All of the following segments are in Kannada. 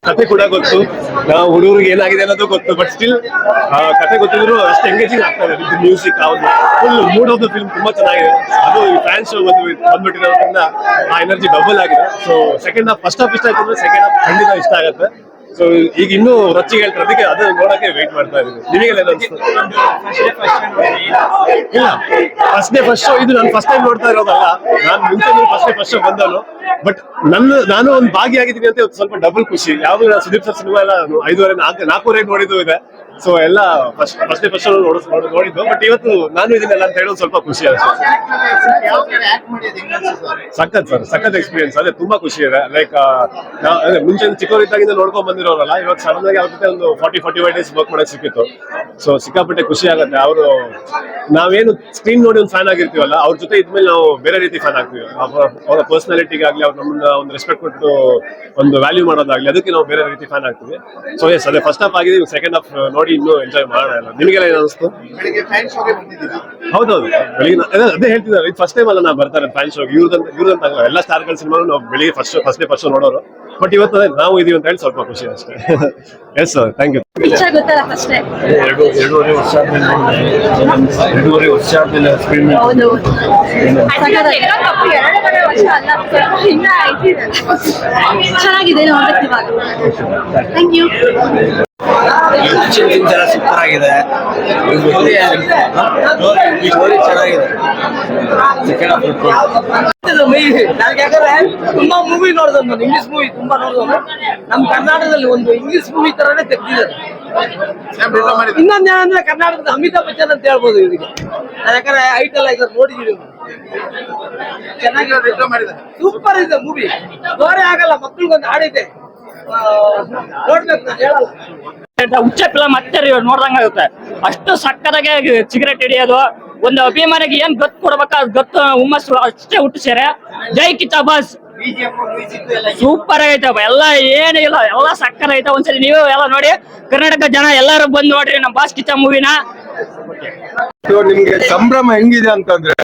ಕತೆ ಕೂಡ ಗೊತ್ತು, ನಾವು ಹುಡುಗರಿಗೆ ಏನಾಗಿದೆ ಅನ್ನೋದು ಗೊತ್ತು. ಬಟ್ ಸ್ಟಿಲ್ ಕತೆ ಗೊತ್ತಿದ್ರು ಅಷ್ಟು ಎಂಗೇಜಿಂಗ್ ಆಗ್ತದೆ. ಇದು ಮ್ಯೂಸಿಕ್ ಯಾವುದು full mood of the film ತುಂಬಾ ಚೆನ್ನಾಗಿದೆ. ಅದು ಫ್ಯಾನ್ ಶೋ ಬಂದ್ಬಿಟ್ಟಿರೋದ್ರಿಂದ ಆ ಎನರ್ಜಿ ಡಬಲ್ ಆಗಿದೆ. So second half, first half ಇಷ್ಟ ಆಯ್ತು ಅಂದ್ರೆ ಸೆಕೆಂಡ್ ಹಾಫ್ ಖಂಡಿತ ಇಷ್ಟ ಆಗುತ್ತೆ. ಸೊ ಈಗ ಇನ್ನೂ ರೊಚ್ಚಿಗೆ ಹೇಳ್ತಾರೆ, ಅದಕ್ಕೆ ಅದು ನೋಡಕ್ಕೆ ವೇಟ್ ಮಾಡ್ತಾ ಇದ್ದೀನಿ. ನಿಮಗೆಲ್ಲ ಅನಿಸ್ತು? ಇಲ್ಲ, ಫಸ್ಟ್ ಶೋ ಇದು ನಾನು ಫಸ್ಟ್ ಟೈಮ್ ನೋಡ್ತಾ ಇರೋದಲ್ಲ. ನಾನು ಮುಂಚೆ ಫಸ್ಟ್ ಶೋ ಬಂದವನು. ಬಟ್ ನಾನು ಒಂದು ಭಾಗಿಯಾಗಿದ್ದೀನಿ ಅಂತ ಸ್ವಲ್ಪ ಡಬಲ್ ಖುಷಿ. ಯಾವ್ದು ಸುದೀಪ್ ಸರ್ ಸಿನಿಮಾ ಎಲ್ಲ 5:30 4:30 ನೋಡಿದ್ದು ಇದೆ. ಸೊ ಎಲ್ಲ ಫಸ್ಟ್ ಶೋ ನೋಡಿದ್ದು. ಬಟ್ ಇವತ್ತು ನಾನು ಇದನ್ನೆಲ್ಲ ಅಂತ ಹೇಳೋದು ಸ್ವಲ್ಪ ಖುಷಿ ಆಗುತ್ತೆ. ಸಖತ್ ಎಕ್ಸ್ಪೀರಿಯನ್ಸ್. ಅದೇ ತುಂಬಾ ಖುಷಿ ಇದೆ. ಲೈಕ್ ಮುಂಚೆ ಚಿಕ್ಕವರಿದ್ದಾಗಿಂದ ನೋಡ್ಕೊಂಡ್ ಬಂದಿರೋರಲ್ಲ, ಇವಾಗ ಸಡನ್ ಆಗಿ ಅವ್ರ ಜೊತೆ ಒಂದು 45 ಡೇಸ್ ವರ್ಕ್ ಮಾಡಕ್ ಸಿಕ್ಕಿತ್ತು. ಸೊ ಸಿಕ್ಕಾಪಟ್ಟೆ ಖುಷಿ ಆಗುತ್ತೆ. ಅವರು ನಾವೇನು ಸ್ಕ್ರೀನ್ ನೋಡಿ ಒಂದು ಫ್ಯಾನ್ ಆಗಿರ್ತೀವಲ್ಲ, ಅವ್ರ ಜೊತೆ ಇದ್ಮೇಲೆ ನಾವು ಬೇರೆ ರೀತಿ ಫ್ಯಾನ್ ಆಗ್ತೀವಿ. ಅವರ ಪರ್ಸನಾಲಿಟಿಗಾಗ್ಲಿ, ಅವ್ರು ನಮ್ಮನ್ನ ಒಂದು ರೆಸ್ಪೆಕ್ಟ್ ಕೊಟ್ಟು ಒಂದು ವ್ಯಾಲ್ಯೂ ಮಾಡೋದಾಗ್ಲಿ, ಅದಕ್ಕೆ ನಾವು ಬೇರೆ ರೀತಿ ಫ್ಯಾನ್ ಆಗ್ತೀವಿ. ಸೊ ಎಸ್, ಅದೇ ಫಸ್ಟ್ ಹಾಫ್ ಆಗಿದೆ. ಸೆಕೆಂಡ್ ಹಾಫ್ ನೋಡಿ ಇನ್ನೂ ಎಂಜಾಯ್ ಮಾಡೋಣ. ನಿಮಗೆಲ್ಲ ಏನು ಅನಿಸ್ತು? ಹೌದೌದು, ಬೆಳಿಗ್ಗೆ ಅದೇ ಹೇಳ್ತಿದ್ದಾರೆ. ಇದು ಫಸ್ಟ್ ಟೈಮ್ ಅಲ್ಲ ನಾವು ಬರ್ತಾರೆ ಫ್ಯಾನ್ ಶೋಗೆ. ಇವ್ರದಂತ ಎಲ್ಲ ಸ್ಟಾರ್ಗಳ ಸಿನಿಮಾ ನಾವು ಬೆಳಿಗ್ಗೆ ಫಸ್ಟ್ ಶೋ ನೋಡೋರು. ಬಟ್ ಇವತ್ತು ನಾವು ಇದೀವಿ ಅಂತ ಹೇಳಿ ಸ್ವಲ್ಪ ಖುಷಿ ಅಷ್ಟೇ. Yes sir, thank you. ಎರಡೂವರೆ ವರ್ಷ ಆದ್ಮೇಲೆ ಸ್ಕ್ರೀನ್ ಚೆನ್ನಾಗಿದೆ ನೋಡಕ್ಕೆ ಇವಾಗ. Thank you. ಸೂಪರ್ ಆಗಿದೆ. ಸ್ಟೋರಿ ಚೆನ್ನಾಗಿದೆ. ಯಾಕಂದ್ರೆ ತುಂಬಾ ಮೂವಿ ನೋಡಿದ್ರು, ಇಂಗ್ಲಿಷ್ ಮೂವಿ ತುಂಬಾ ನೋಡಿದ್ರು. ನಮ್ ಕರ್ನಾಟಕದಲ್ಲಿ ಒಂದು ಇಂಗ್ಲಿಷ್ ಮೂವಿ ತರಾನೇ ತೆಗ್ದಿದ್ದಾರೆ. ಇನ್ನೊಂದ್ ಏನಂದ್ರೆ ಕರ್ನಾಟಕದ ಅಮಿತಾಬ್ ಬಚ್ಚನ್ ಅಂತ ಹೇಳ್ಬೋದು ಇವರಿಗೆ. ಯಾಕಂದ್ರೆ ಐಟಲ್ ಆಗಿ ನೋಡಿದೀವಿ. ಚೆನ್ನಾಗಿ ಸೂಪರ್ ಇದೆ ಮೂವಿ. ಬೋರೇ ಆಗಲ್ಲ. ಮಕ್ಳಿಗೊಂದು ಹಾಡಿದೆ, ನೋಡ್ಬೇಕು. ನಾನು ಹೇಳಲ್ಲ, ಹುಚ್ಚ ಫಿಲಂ ಮತ್ತೆ ನೋಡ್ದಂಗಾಗುತ್ತೆ. ಅಷ್ಟು ಸಕ್ಕತ್ತಾಗಿ ಸಿಗರೇಟ್ ಹಿಡಿಯೋದು, ಒಂದು ಅಭಿಮಾನಿಗೆ ಏನ್ ಗತ್ತು ಕೊಡ್ಬೇಕು ಅದು ಗತ್ತು ಹುಮ್ಮಸ್ಸು ಅಷ್ಟೇ ಹುಟ್ಟಿಸ್ಯಾರೆ. ಜೈ ಕಿಚ್ಚ ಬಾಸ್. ಸೂಪರ್ ಆಗೈತಪ್ಪ. ಎಲ್ಲ ಏನಿಲ್ಲ, ಎಲ್ಲ ಸಕ್ಕರ್ ಐತೆ. ಒಂದ್ಸಲಿ ನೀವು ಎಲ್ಲ ನೋಡಿ, ಕರ್ನಾಟಕ ಜನ ಎಲ್ಲರೂ ಬಂದು ನೋಡ್ರಿ ನಮ್ಮ ಬಾಸ್ ಕಿಚ್ಚ ಮೂವಿನ. ನಿಮ್ಗೆ ಸಂಭ್ರಮ ಹೆಂಗಿದೆ ಅಂತಂದ್ರೆ,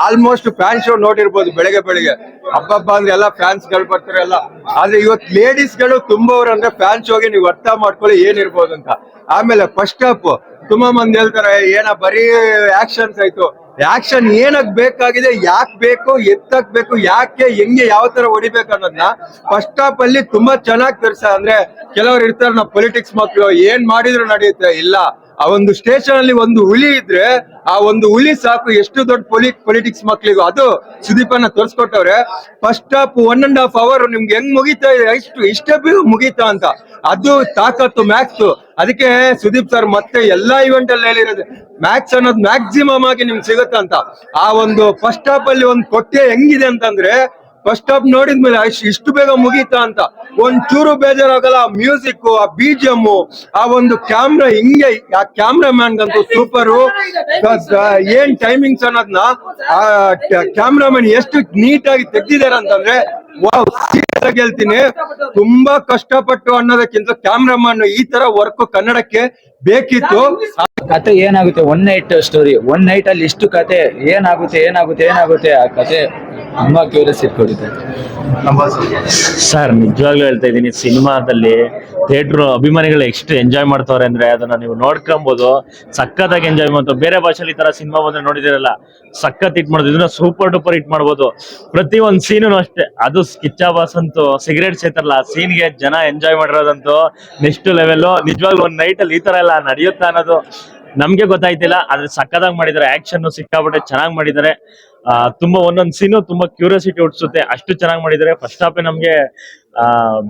ಆಲ್ಮೋಸ್ಟ್ ಫ್ಯಾನ್ ಶೋ ನೋಡಿರ್ಬೋದು. ಬೆಳಗ್ಗೆ ಹಬ್ಬ ಅಂದ್ರೆ ಎಲ್ಲ ಫ್ಯಾನ್ಸ್ ಗಳು ಬರ್ತಾರೆ ಎಲ್ಲ. ಆದ್ರೆ ಇವತ್ತು ಲೇಡೀಸ್ ಗಳು ತುಂಬವ್ರು ಅಂದ್ರೆ ಫ್ಯಾನ್ ಶೋಗೆ ನೀವು ಅರ್ಥ ಮಾಡ್ಕೊಳ್ಳಿ ಏನಿರ್ಬೋದು ಅಂತ. ಆಮೇಲೆ ಫಸ್ಟ್ ಹಾಫ್ ತುಂಬಾ ಮಂದಿ ಹೇಳ್ತಾರೆ ಏನ ಬರೀ ಆಕ್ಷನ್ಸ್ ಆಯ್ತು. ಆಕ್ಷನ್ ಏನಕ್ ಬೇಕಾಗಿದೆ, ಯಾಕೆ ಬೇಕು, ಎತ್ತಕ್ ಬೇಕು, ಯಾಕೆ, ಹೆಂಗೆ, ಯಾವ ತರ ಹೊಡಿಬೇಕು ಅನ್ನೋದನ್ನ ಫಸ್ಟ್ ಹಾಫ್ ಅಲ್ಲಿ ತುಂಬಾ ಚೆನ್ನಾಗಿ ಅಂದ್ರೆ ಕೆಲವ್ರು ಇರ್ತಾರೆ, ನಾವು ಪೊಲಿಟಿಕ್ಸ್ ಮಕ್ಳು ಏನ್ ಮಾಡಿದ್ರು ನಡೆಯುತ್ತೆ. ಇಲ್ಲ, ಆ ಒಂದು ಸ್ಟೇಷನ್ ಅಲ್ಲಿ ಒಂದು ಹುಲಿ ಇದ್ರೆ ಆ ಒಂದು ಹುಲಿ ಸಾಕು ಎಷ್ಟು ದೊಡ್ಡ ಪೊಲಿಟಿಕ್ಸ್ ಮಕ್ಳಿಗೂ. ಅದು ಸುದೀಪನ್ನ ತೋರ್ಸ್ಕೊಟ್ಟವ್ರೆ. ಫಸ್ಟ್ ಹಾಫ್ 1.5 hour ನಿಮ್ಗೆ ಹೆಂಗ್ ಮುಗೀತಾ ಇಷ್ಟೇ ಮುಗೀತಾ ಅಂತ. ಅದು ತಾಕತ್ತು ಮ್ಯಾಕ್ಸ್. ಅದಕ್ಕೆ ಸುದೀಪ್ ಸರ್ ಮತ್ತೆ ಎಲ್ಲಾ ಇವೆಂಟ್ ಅಲ್ಲಿ ಹೇಳಿರೋದು, ಮ್ಯಾಕ್ಸ್ ಅನ್ನೋದು ಮ್ಯಾಕ್ಸಿಮಮ್ ಆಗಿ ನಿಮ್ಗೆ ಸಿಗುತ್ತಂತ. ಆ ಒಂದು ಫಸ್ಟ್ ಹಾಫ್ ಅಲ್ಲಿ ಒಂದು ಕೊಟ್ಟೆ ಹೆಂಗಿದೆ ಅಂತಂದ್ರೆ, ಫಸ್ಟ್ ಹಾಫ್ ನೋಡಿದ್ಮೇಲೆ ಇಷ್ಟು ಬೇಗ ಮುಗೀತಾ ಅಂತ ಒಂಚೂರು ಬೇಜಾರಾಗಲ್ಲ. ಮ್ಯೂಸಿಕ್, ಆ BGM, ಆ ಒಂದು ಕ್ಯಾಮ್ರಾ, ಹಿಂಗೆ ಆ ಕ್ಯಾಮ್ರಾ ಮ್ಯಾನ್ಗಂತೂ ಸೂಪರು. ಏನ್ ಟೈಮಿಂಗ್ಸ್ ಅನ್ನೋದನ್ನ ಆ ಕ್ಯಾಮ್ರಾಮನ್ ಎಷ್ಟು ನೀಟಾಗಿ ತೆಗ್ದಿದ್ದಾರೆ ಅಂತಂದ್ರೆ, ವಾವ್, ಸೀರಿಯಸ್ ಆಗಿ ಹೇಳ್ತೀನಿ. ತುಂಬಾ ಕಷ್ಟಪಟ್ಟು ಅನ್ನೋದಕ್ಕಿಂತ ಕ್ಯಾಮ್ರಾಮನ್ ಈ ತರ ವರ್ಕ್ ಕನ್ನಡಕ್ಕೆ ಬೇಕಿತ್ತು. ಕತೆ ಏನಾಗುತ್ತೆ, 1 night ಸ್ಟೋರಿ. 1 night ಅಲ್ಲಿ ಇಷ್ಟು ಕತೆ ಏನಾಗುತ್ತೆ ಆ ಕತೆ ತುಂಬಾ ಕ್ಯೂರಿಯಾಸಿಟಿ ಕೊಡುತ್ತೆ ಸರ್. ನಿಜವಾಗ್ಲೂ ಹೇಳ್ತಾ ಇದ್ದೀನಿ, ಸಿನಿಮಾದಲ್ಲಿ ಥಿಯೇಟರ್ ಅಭಿಮಾನಿಗಳು ಎಷ್ಟು ಎಂಜಾಯ್ ಮಾಡ್ತಾವ್ರೆ ಅಂದ್ರೆ ಅದನ್ನ ನೀವು ನೋಡ್ಕೊಬಹುದು. ಸಖತ್ತಾಗಿ ಎಂಜಾಯ್ ಮಾಡ್ತಾರೆ. ಬೇರೆ ಭಾಷೆಲಿ ಈ ತರ ಸಿನಿಮಾ ಬಂದ್ರೆ ನೋಡಿದಿರಲ್ಲ, ಸಖತ್ ಹಿಟ್ ಮಾಡೋದು. ಇದನ್ನ ಸೂಪರ್ ಡೂಪರ್ ಹಿಟ್ ಮಾಡ್ಬೋದು. ಪ್ರತಿ ಒಂದ್ ಸೀನು ಅಷ್ಟೇ. ಅದು ಕಿಚ್ಚ ಬಾಸ್ ಅಂತೂ ಸಿಗರೇಟ್ ಸೇತಾರಲ್ಲ, ಆ ಸೀನ್ಗೆ ಜನ ಎಂಜಾಯ್ ಮಾಡಿರೋದಂತೂ ನೆಕ್ಸ್ಟ್ ಲೆವೆಲ್. ನಿಜವಾಗ್ಲೂ 1 night ಅಲ್ಲಿ ಈ ತರ ಎಲ್ಲ ನಡೆಯುತ್ತಾ ಅನ್ನೋದು ನಮ್ಗೆ ಗೊತ್ತಾಯ್ತಿಲ್ಲ. ಆದ್ರೆ ಸಕ್ಕದಾಗಿ ಮಾಡಿದ್ದಾರೆ. ಆಕ್ಷನ್ ಸಿಕ್ಕಾಪಟ್ಟೆ ಚೆನ್ನಾಗಿ ಮಾಡಿದ್ದಾರೆ. ತುಂಬಾ ಒಂದೊಂದ್ ಸೀನು ತುಂಬಾ ಕ್ಯೂರಿಯಾಸಿಟಿ ಹುಟ್ಟಿಸುತ್ತೆ, ಅಷ್ಟು ಚೆನ್ನಾಗಿ ಮಾಡಿದ್ದಾರೆ. ಫಸ್ಟ್ ಹಾಫ್ ನಮ್ಗೆ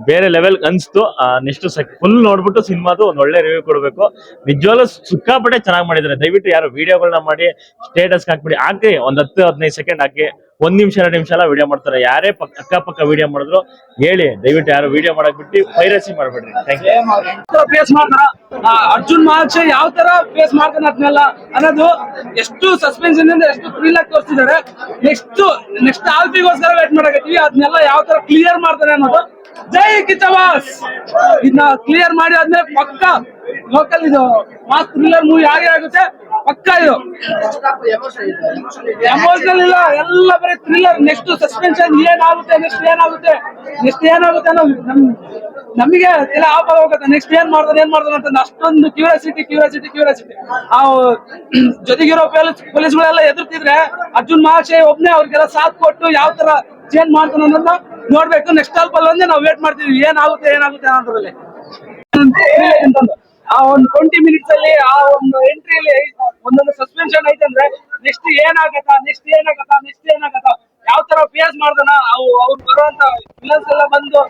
ಬೇರೆ ಲೆವೆಲ್ ಅನ್ಸ್ತು. ನೆಕ್ಸ್ಟ್ ಫುಲ್ ನೋಡ್ಬಿಟ್ಟು ಸಿನಿಮಾದು ಒಂದ್ ಒಳ್ಳೆ ರಿವ್ಯೂ ಕೊಡ್ಬೇಕು. ನಿಜವಾಗ್ಲೂ ಸಿಕ್ಕಾಪಟ್ಟೆ ಚೆನ್ನಾಗಿ ಮಾಡಿದ್ದಾರೆ. ದಯವಿಟ್ಟು ಯಾರು ವಿಡಿಯೋಗಳನ್ನ ಮಾಡಿ ಸ್ಟೇಟಸ್ ಹಾಕ್ಬಿಡಿ, ಹಾಕಿ ಒಂದ್ 10-15 ಸೆಕೆಂಡ್ ಹಾಕಿ. 1 ನಿಮಿಷ 2 ನಿಮಿಷ ಎಲ್ಲ ವಿಡಿಯೋ ಮಾಡ್ತಾರೆ. ಯಾರೇ ಅಕ್ಕಪಕ್ಕ ವಿಡಿಯೋ ಮಾಡಿದ್ರು ಹೇಳಿ, ದಯವಿಟ್ಟು ಯಾರು ವಿಡಿಯೋ ಮಾಡಕ್ ಬಿಟ್ಟು ಪೈರಸಿ ಮಾಡ್ಬೇಡ್ರಿ. Thank you. ಫೇಸ್ ಮಾಡ್ತಾರ ಅರ್ಜುನ್ ಮಹಾಕ್ಷ ಯಾವ ತರ ಫೇಸ್ ಮಾಡ್ತಾನೆ ಅನ್ನೋದು ಎಷ್ಟು ಸಸ್ಪೆನ್ಸ್ ಇಂದ ಎಷ್ಟು ಥ್ರಿಲ್ ಆಗಿ ತೋರಿಸಿದ್ದಾರೆ. ನೆಕ್ಸ್ಟ್ ಆಲ್ಪಿಗೋಸ್ಕರ ವೇಟ್ ಮಾಡಕತ್ತೀವಿ. ಅದನ್ನೆಲ್ಲ ಯಾವ ತರ ಕ್ಲಿಯರ್ ಮಾಡ್ತಾರೆ ಅನ್ನೋದು. ಜೈ ಕಿಚ್ಚ ಬಾಸ್. ಇದನ್ನ ಕ್ಲಿಯರ್ ಮಾಡಿ ಆದ್ಮೇಲೆ ಪಕ್ಕ ಲೋಕಲ್ ಇದು ಮಾಸ್ ಥ್ರಿಲ್ಲರ್ ಮೂವಿ ಆಗೇ ಆಗುತ್ತೆ. ಪಕ್ಕ ಇದು ಎಮೋಷನಲ್ ಇಲ್ಲ, ಎಲ್ಲ ಬರೀ ಥ್ರಿಲ್ಲರ್. ನೆಕ್ಸ್ಟ್ ಸಸ್ಪೆನ್ಷನ್, ಏನಾಗುತ್ತೆ ನೆಕ್ಸ್ಟ್ ಏನಾಗುತ್ತೆ ಅನ್ನೋ ನಮಗೆ ಎಲ್ಲ ಆಫ್ ಹೋಗುತ್ತೆ. ನೆಕ್ಸ್ಟ್ ಏನ್ ಮಾಡ್ತಾನೆ ಅಂತ ಅಷ್ಟೊಂದು ಕ್ಯೂರಿಯಾಸಿಟಿ. ಆ ಜೊತೆಗಿರೋ ಪೊಲೀಸ್ಗಳೆಲ್ಲ ಎದುರ್ತಿದ್ರೆ ಅರ್ಜುನ್ ಮಹಾಶಯ ಒಬ್ನೇ ಅವ್ರಿಗೆಲ್ಲ ಸಾಥ್ ಕೊಟ್ಟು ಯಾವ ತರ ಚೇಂಜ್ ಮಾಡ್ತಾನೆ ಅನ್ನೋದನ್ನ ನೋಡ್ಬೇಕು. ನೆಕ್ಸ್ಟ್ ಅಲ್ಪಲ್ಲಿ ಒಂದೇ ನಾವು ವೇಟ್ ಮಾಡ್ತೀವಿ, ಏನಾಗುತ್ತೆ ಅನ್ನೋದ್ರಲ್ಲಿ. ಆ ಒಂದು 20 ಮಿನಿಟ್ಸ್ ಅಲ್ಲಿ ಆ ಒಂದು ಎಂಟ್ರಿಯಲ್ಲಿ ಒಂದೊಂದು ಸಸ್ಪೆನ್ಷನ್ ಐತೆ ಅಂದ್ರೆ ನೆಕ್ಸ್ಟ್ ಏನಾಗತ್ತಾ ಯಾವ ತರ ಫೇಸ್ ಮಾಡ್ದಾನ ಅವ್ರು ಬರುವಂತ ವಿಲನ್ಸ್ ಎಲ್ಲ ಬಂದು